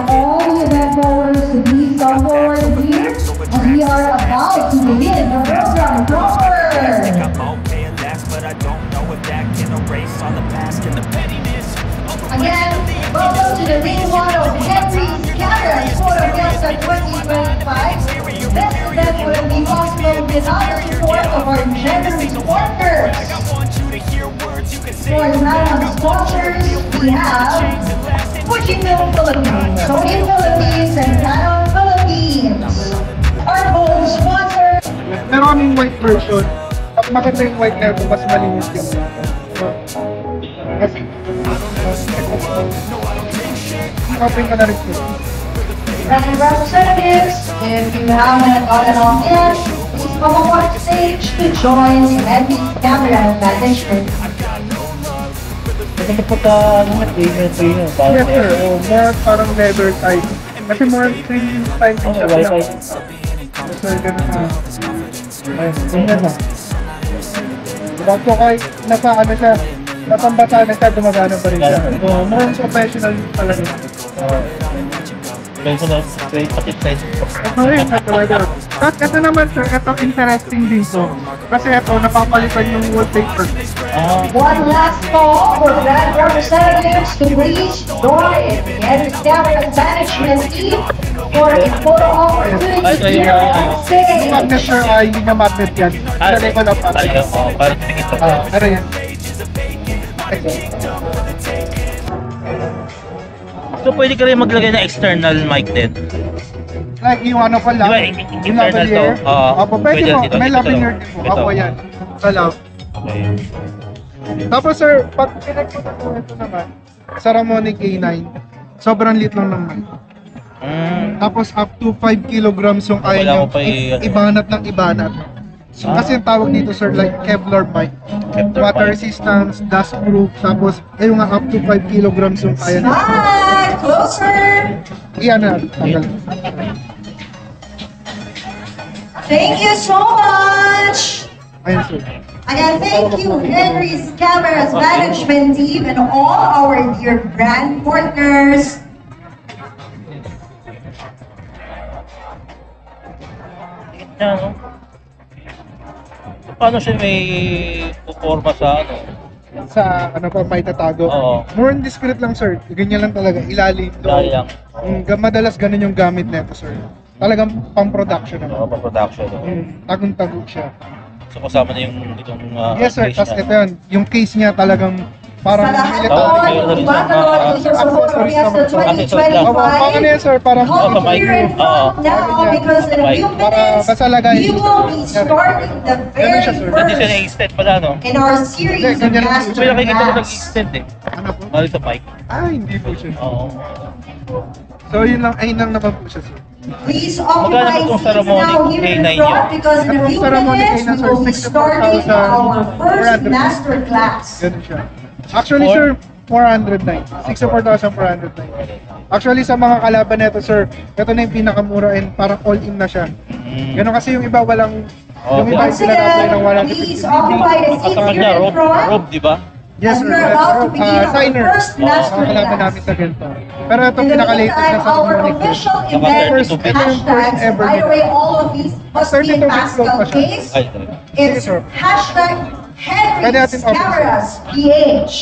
all the event goers to please come forward here as we are about to begin the program proper. Again, welcome to the day one of Henry's Cameras Photo Fiesta 2025. This event will be possible without the support of our generous partners. For example, sponsors, we have Fujifilm Philippines, Sony Philippines, and Canon Philippines. Our gold sponsor. Meron kaming white version. Pag makita yung white na ito, mas malinis yung kasi copy ka na rin ito. Brand representatives, if you haven't gotten on yet, please come on stage to join Henry's Camera Management. Kasi kapag trainer, Yes sir, more parang leather type. Kasi more premium type siya. Wi-Fi. So ganun na. Ay, ganyan na. Diba po kahit nasa ano siya, natambata na siya, gumagana pa rin siya. So, more professional talaga. Personal straight, pati straight. Okay, talaga. Tapos ito naman sir, ito interesting dito. Kasi ito, napapalitan yung wallpaper. One last call for brand representatives to please join the Henry's Camera Management team for a photo opportunity here on Yung magnet stage. sir ay hindi na magnet yan. Lalay ko lang pa. Parang tingin ito. Ano yan? So pwede ka rin maglagay ng external mic din. Like yung ano pa lang. Diba, Yung internal to? lavalier. Apo, pwede Pwede mo. dito, May dito. lavalier din po. Ito. Apo yan. Sa lab. Okay. Tapos sir, pag pinagpunta ko ito naman, sa Ramonic A9, sobrang lit lang ng mic. Tapos up to 5 kilograms yung kaya Wala nyo ko pa ibanat ng ibanat. So, kasi yung tawag dito sir, like Kevlar mic. Kevlar Water mic. resistance, dust proof, tapos ayun nga up to 5 kilograms yung kaya nyo. Hi, closer. Iyan na, tanggal. Thank you so much. Ayun sir. Again, thank you, Henry's Cameras Management team and all our dear brand partners. Yan, no? Paano siya may puporma sa ano? Sa ano pa, may tatago. Oo. More on discreet lang sir. Ganyan lang talaga, ilalim. Dahil lang. Madalas ganun yung gamit nito sir. Talagang pang-production naman. Ano pa production? No? Tagong-tago siya. So kasama na yung itong Yes sir, case tapos niya. ito yun, yung case niya talagang parang Sa lahat military. po, Bangalore, sa Photo Fiesta Opo, paano 2025. yan sir, parang Oo, Hold here in front now because in a few para minutes, basta lagay. we will be starting the very siya, sir. Hindi siya first na-extend pala, no? in our series Hindi, of ganyan lang. master May nakikita ko maps. nag-extend eh. Ano po? Mali sa mic. Hindi po siya. Oo. So yun lang, ayun lang naman po siya sir. Please Magkano occupy po itong seats now Saramonic here in K9 front because in a Itong few Saramonic minutes, we K9, sir, will be starting 64,000 our first 400. master class. Ganun siya. Actually sir, 409. 64,409. Actually sa mga kalaban nito sir, ito na yung pinakamura and parang all-in na siya. Ganun kasi yung iba walang, yung iba Once sila na-apply ng again, please occupy the Ang seats kasama here niya, in front. Rob, di ba? Yes sir, And we're about to begin our signer. first master Mga kalaban class. namin sa ganito. Pero ito In the pinaka-latest na meantime, sa our Saramonic. official Saka event 32 bit. hashtags, ever by the nito. way, all of these must be 32 in bit Pascal pa siya. case. Ay, talaga. It's sir. hashtag Pwede Henry's natin open, sir. Cameras PH.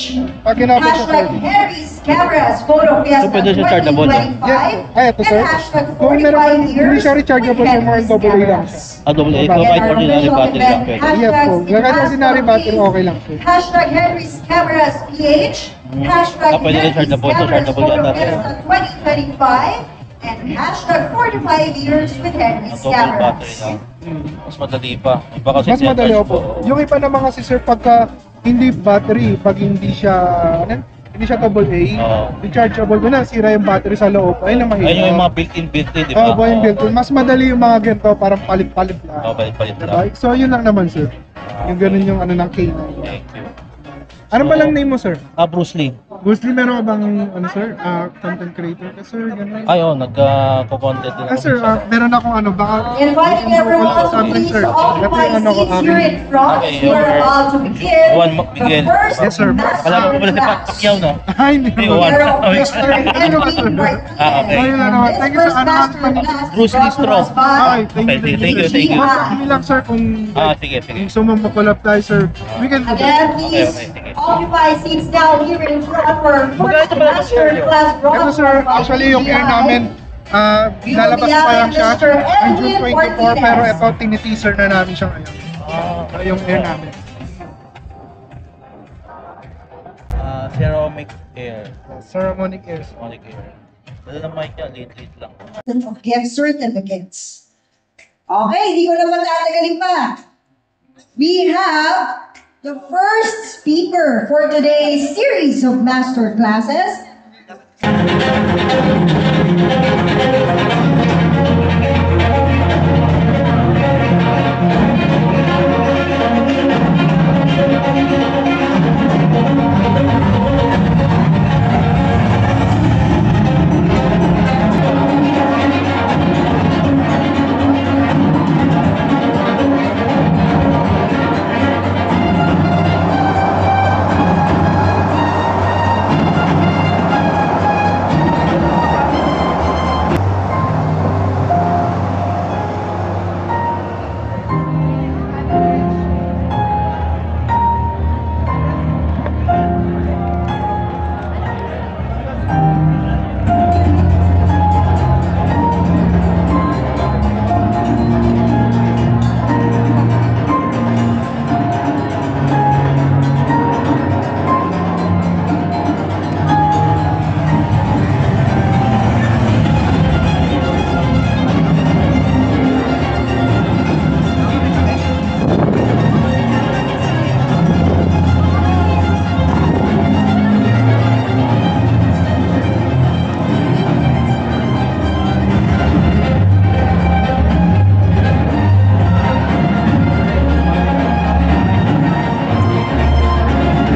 Pag kinapit siya Hashtag sir. Henry's Cameras Photo Fiesta So, pwede siya chargeable, no? 2025. Yes. Ay, ito, sir. And hashtag Kung meron 45 hindi years siya rechargeable, sir, more on with double A lang Henry's siya. Cameras. Double A. Diba? So, kahit Our ordinary official battery lang event pwede. Yes po. hashtags Kahit ordinary in battery, Pascal okay lang sir. case. Hashtag Henry's Cameras PH. Hashtag Pwede rin Henry's chargeable, so Cameras chargeable Photo yan natin. Fiesta 2025. And hashtag 45 years with Henry's Ang double battery Cameras. lang. Mas madali pa. Iba kasi Mas madali po. Yung iba naman kasi sir, pagka hindi battery, pag hindi siya, ano, hindi siya double A, Oo. rechargeable ko na, sira yung battery sa loob, ayun na mahirap. Ayun yung mga built-in, di ba? Oo, yung built-in. Mas madali yung mga ganito, parang palit-palit Oo, lang. palit-palit Diba? lang. So yun lang naman sir. Yung ganun yung ano ng K9. Thank you. Ano ba lang name mo, sir? Bruce Lee. Bruce Lee, meron ka bang, ano, sir? Content creator ka, sir? Ganun. Ay, nagko-content din ako. Sir, meron akong ano, baka... Inviting everyone to please occupy seats here in front. Okay, We are okay. about to begin Juan the Miguel. first Yes, sir. Wala mo pala si master class. Pacquiao, no? Ay, hindi Hey, naman. Juan. Pero Okay. Mr. Henry Martinez. Okay. Ayun na naman. This Thank you, sir. first Ano master naman? class is Bruce Lee brought to us Straw. by Okay, thank you. Thank you. Hindi lang, sir, kung Sige. gusto mong makulap tayo, sir. We can do Again, that. please Okay. occupy seats now here in front for Magkano first ba ang master share? class brought Ito, to sir, us by actually yung air BPI. namin, lalabas pa lang siya Mr. ng June Edwin 24, pero Martinez. ito, tiniteaser na namin siya ngayon. Yung air namin. Ceramic Air. Ceremonic air. Ceramic Air. Dala ng mic yan, late lang. Of gift certificates. Okay, hindi ko na matatagalin pa. We have the first speaker for today's series of master classes.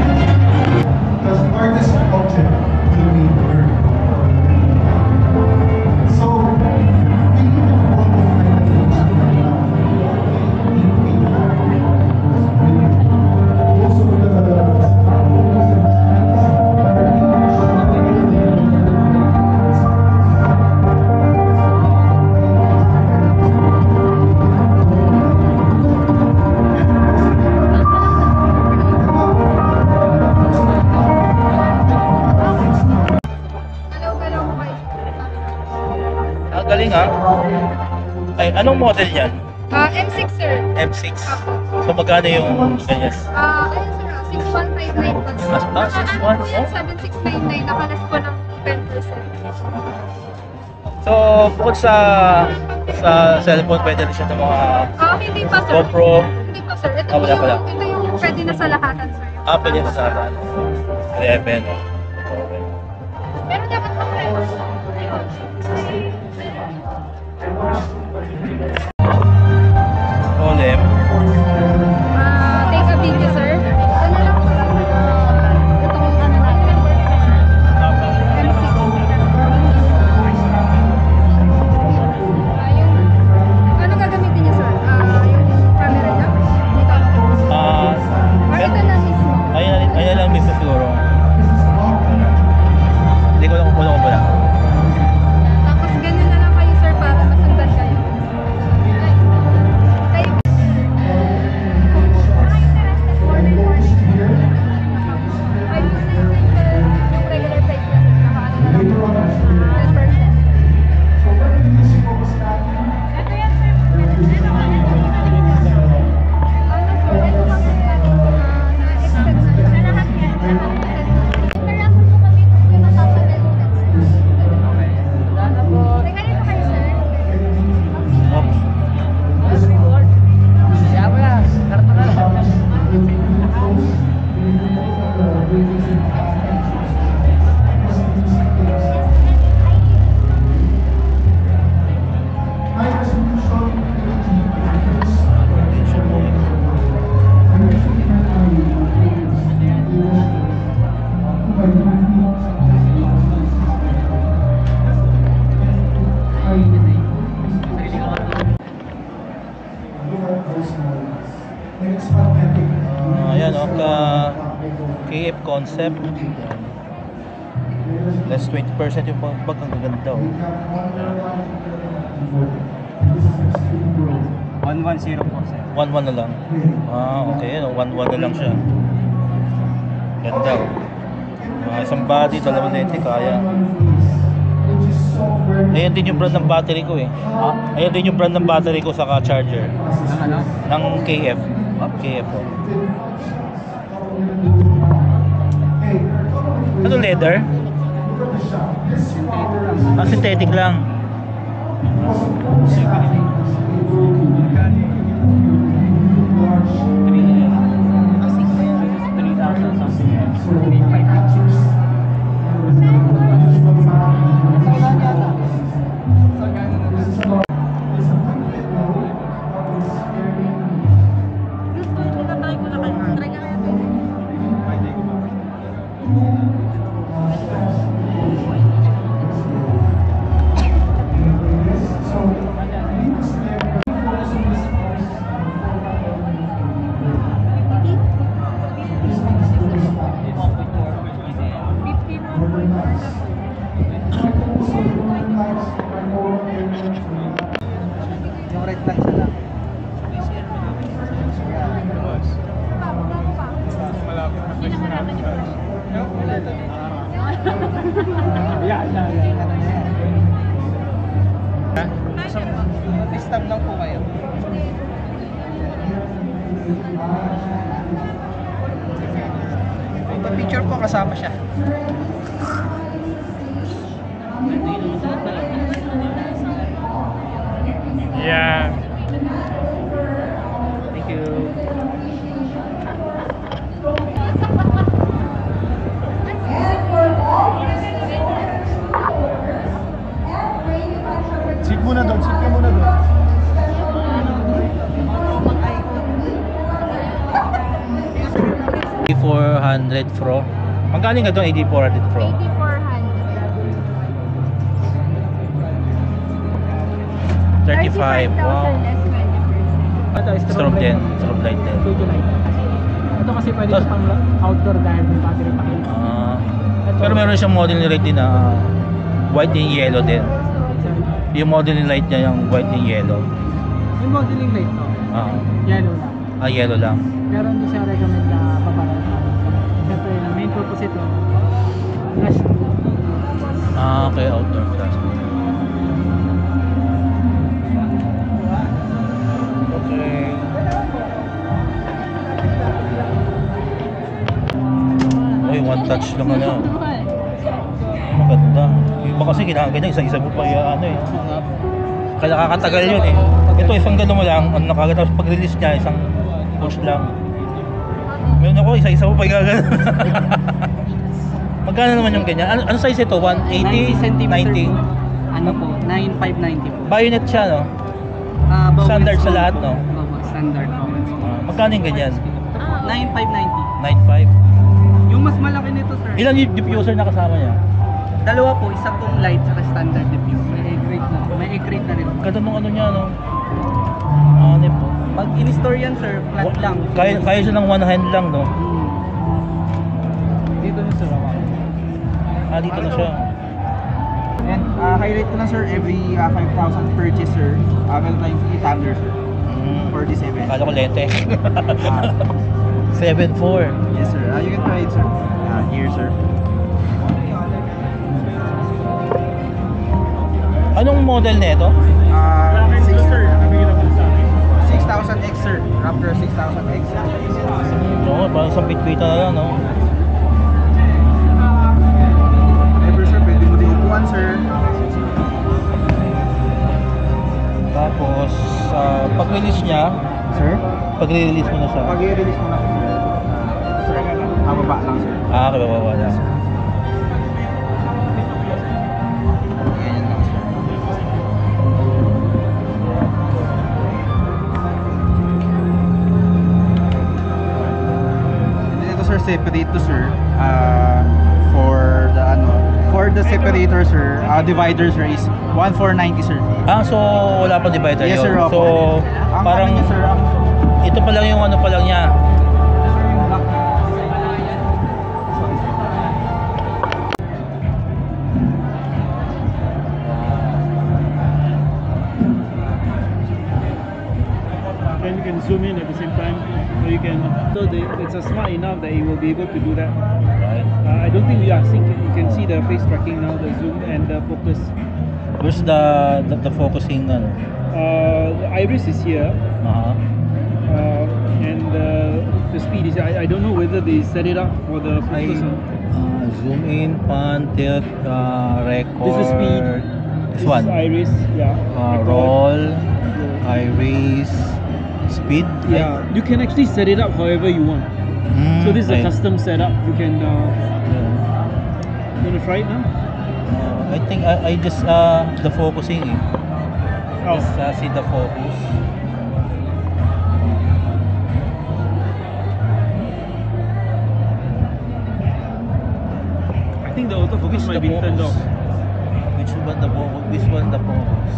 Because the artist object will be word. So, we need to quantify the things that are most of Galing Ay, anong model yan? M6 sir. M6. So magkano yung ganyan? Ayun sir, 6159 po. Ah, 61? Yan, 7699, nakalas po ng 10%. So, bukod sa cellphone, pwede rin siya ng mga Hindi pa sir. GoPro. Hindi pa sir. Ito, Wala pala. ito yung pwede na sa lahatan sir. Pwede na sa 11. Okay. Pero dapat po OLED. take a video sir. Ano lang po. Itong ano natin. M6. Ayun. Ano gagamitin niyo sir? Yung camera niya? Dito. Or ito lang mismo. Ayan lang mismo siguro. Hindi ko lang kung wala. Tapos ganyan na lang kayo sir para masundan kayo. KF Concept. Less 20% yung pag ang gaganda. 110 po sir. 1.1 na lang. Ah, okay. 1.1 na lang siya. Ganda. Isang body, dalawang lente, kaya. Ayan din yung brand ng battery ko eh. Ayan din yung brand ng battery ko sa charger. Ng ano? Ng KF. KF po. Ano leather? Synthetic lang. Yung red lang siya lang. Stab lang po kayo. Picture po kasama siya. Yeah. Thank you. Sit muna doon, sit ka muna doon. AD400 Pro. Magkano nga doon AD400 Pro? 35. Wow. Strobe din. Strobe light din. Ito kasi pwede Tas- pang outdoor dahil may battery pack. Ah. Pero meron siyang model ni Red din na white and yellow din. Yung model ni light niya yung white and yellow. Yung modeling light to, Ah, yellow lang. yellow lang. Pero hindi siya recommend na paparal natin. Siyempre, ang main purpose ito, flash. Ah, okay, outdoor flash. Okay. Ay, one touch lang ano. Maganda. Yung iba kasi kailangan ganyan, isa-isa mo pa ano eh. Kaya nakakatagal yun eh. Ito isang gano'n mo lang, ano nakaganda. Tapos pag-release niya, isang push lang. Meron ako, isa-isa mo pa gagano. Magkano naman yung ganyan? Ano size ito? 180? 90? Ano po, 9,590 po. Bayonet siya, no? Standard sa lahat, no? Opo, standard po. Magkano yung ganyan? 9,590. 9.5? Yung mas malaki nito, sir. Ilan yung diffuser na kasama niya? Dalawa po, isa pong light at standard diffuser. May egg rate na. May egg rate na rin. Ganda nung ano niya, no? Ano po? Pag in-store yan, sir, flat lang. Kaya siya ng one hand lang, no? Dito na, sir. Ah, dito na siya. And highlight ko lang, sir, every 5,000 purchase, sir. Meron tayong free tumbler, sir. For this event. Kala ko lente. 7.4. Yes, sir. You can try it, sir. Here, sir. Anong model nito? 6, sir. 6,000X, sir. Raptor 6,000X, sir. Oo, parang sa bitbita na lang, no? Ever, sir, pwede mo din upuan, sir. Tapos, pag-release niya, Sir? pag-release mo na siya. Pag i-release mo na, sir. Mababa lang, sir. Ah, kababa lang. Ganyan lang, sir. And then ito, sir, separate to, sir. For the separator, sir, divider, sir, is 1,490, sir. Ah, so wala pa divider Yes, yun. sir. Opo. So, Ang parang ano niya, sir, ito pa lang yung ano pa lang niya. and zoom in at the same time. So you can, it's a smart enough that it will be able to do that. Right. I don't think we are synced. You can see the face tracking now, the zoom and the focus. Where's the focusing ano? The iris is here, and the speed is. I don't know whether they set it up for the focus. Zoom in, pan, tilt, record. This is speed. This one. Is iris, yeah. Roll, iris, speed. Yeah, you can actually set it up however you want. So this is a custom setup. You can. You wanna try it now? I think I just the focusing. Just see the focus. I think the autofocus might be turned off. Which one the focus? Which one the focus?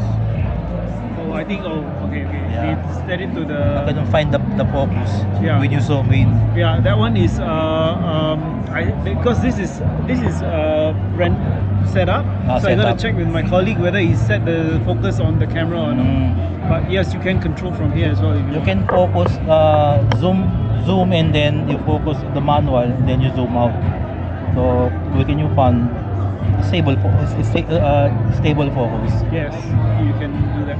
Oh, I think. Oh, okay. Yeah. It's set it to I the. couldn't find the focus Yeah. when you zoom in. Yeah, that one is because this is rent setup. So I gotta setup. check with my colleague whether he set the focus on the camera or not. But yes, you can control from here as well. If You can focus, zoom, and then you focus the manual, then you zoom out. So we can use fun stable focus, stable focus. Yes, you can do that.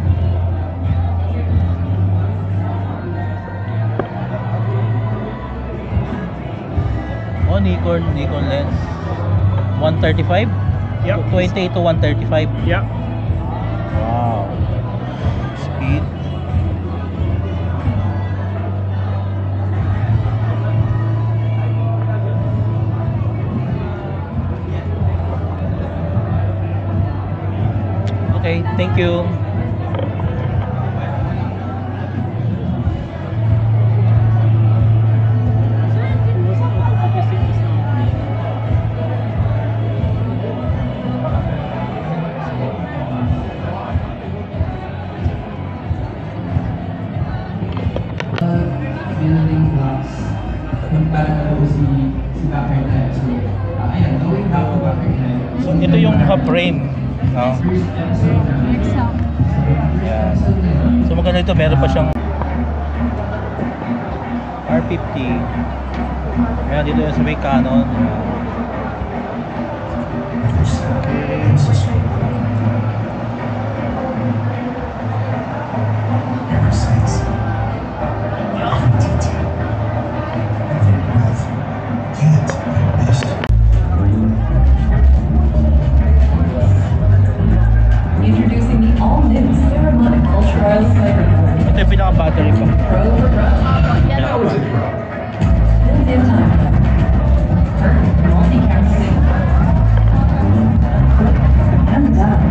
Oh, Nikon lens, 135. Yep. 20 to 135. Yeah. Wow. Speed. Okay, thank you. It was autofocusing just now. building blocks kung paano po si Bakar na. So, ayan, going back to Bakar na. So ito yung frame. No? Yeah. So maganda ito, meron pa siyang R50. Ayan, dito yung sa may Canon. Introducing the all-new Ceramic Ultra Oil Flavor. Ito yung pinaka-battery ko. Pro for pro. Built-in time. Perfect multi-camera sync. And done.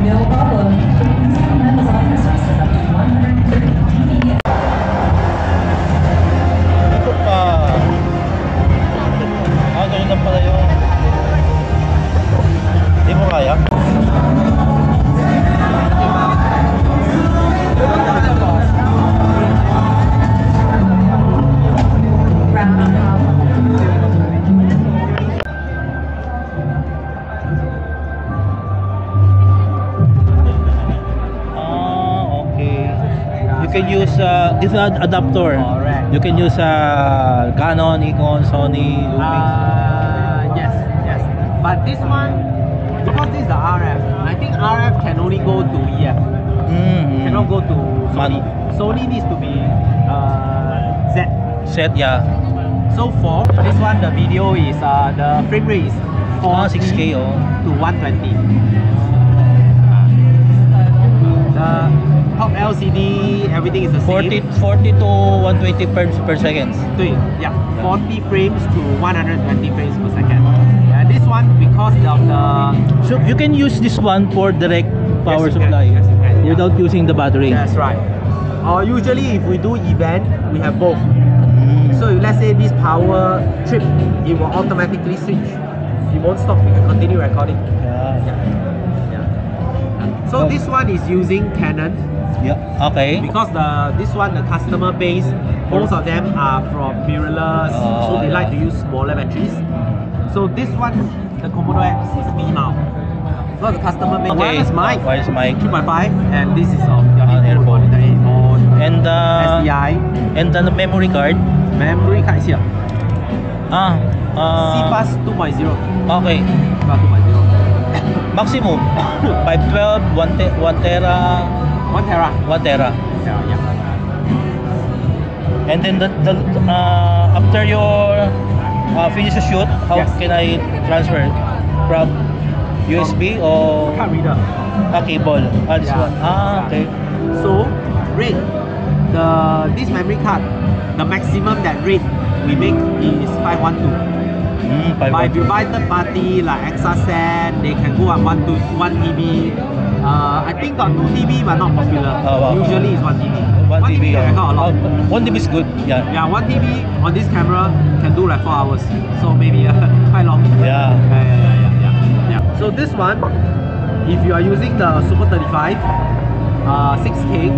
No problem. Amazon has set up to 130 TB. Ito pa. Ganun lang pala yun. Hindi mo kaya? Okay. You can use this is an adapter. Correct. You can use Canon, Nikon, Sony, Lumix. Yes. But this one, because this is the RF, I think RF can only go to EF. Cannot go to Sony. Sony needs to be Z. Set, yeah. So for this one, the video is the frame rate is 40 6K, oh. to 120. The top LCD, everything is the 40 same. to 120 frames per second. 40 frames to 120 frames per second. And this one, because of the So you can use this one for direct power Yes, you can. supply Yes, you can, yeah. without using the battery. that's right. Usually, if we do event, we have both. So if let's say this power trip, it will automatically switch. It won't stop. We can continue recording. Yeah. Yeah. So this one is using Canon Yeah. Okay. because this one the customer base, most of them are from mirrorless, so they like to use smaller batteries. So this one, the Komodo X is V mount. Because the customer base, wireless mic, Wireless mic. 3.5, and this is of your earphone. the earphone. And SDI and the memory card. memory card is here. Ah. CPass 2.0. Okay. CPass 2.0. Maximum 512, 1 tera, 1 tera. 1 tera. Yeah. And then after your finish the shoot, how Yes. can I transfer from USB or Card reader. cable? This Yeah. one. Okay. So rate this memory card, the maximum that rate we make is 512. But if you buy third party like Exasen, they can go up 1 TB. I think got 2 TB but not popular. Wow. Usually it's 1 TB. 1 TB. can record a lot. 1 TB is good. Yeah. Yeah, 1 TB on this camera can do like 4 hours. So maybe quite long. Yeah. Yeah. So this one, if you are using the Super 35 6K,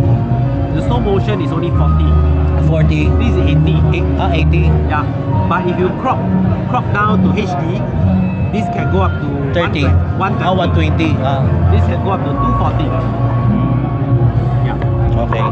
the slow motion is only 40. 40. This is 80. 80. Yeah. But if you crop down to HD, this can go up to 30. 120. 120. This can go up to 240. Yeah. Okay.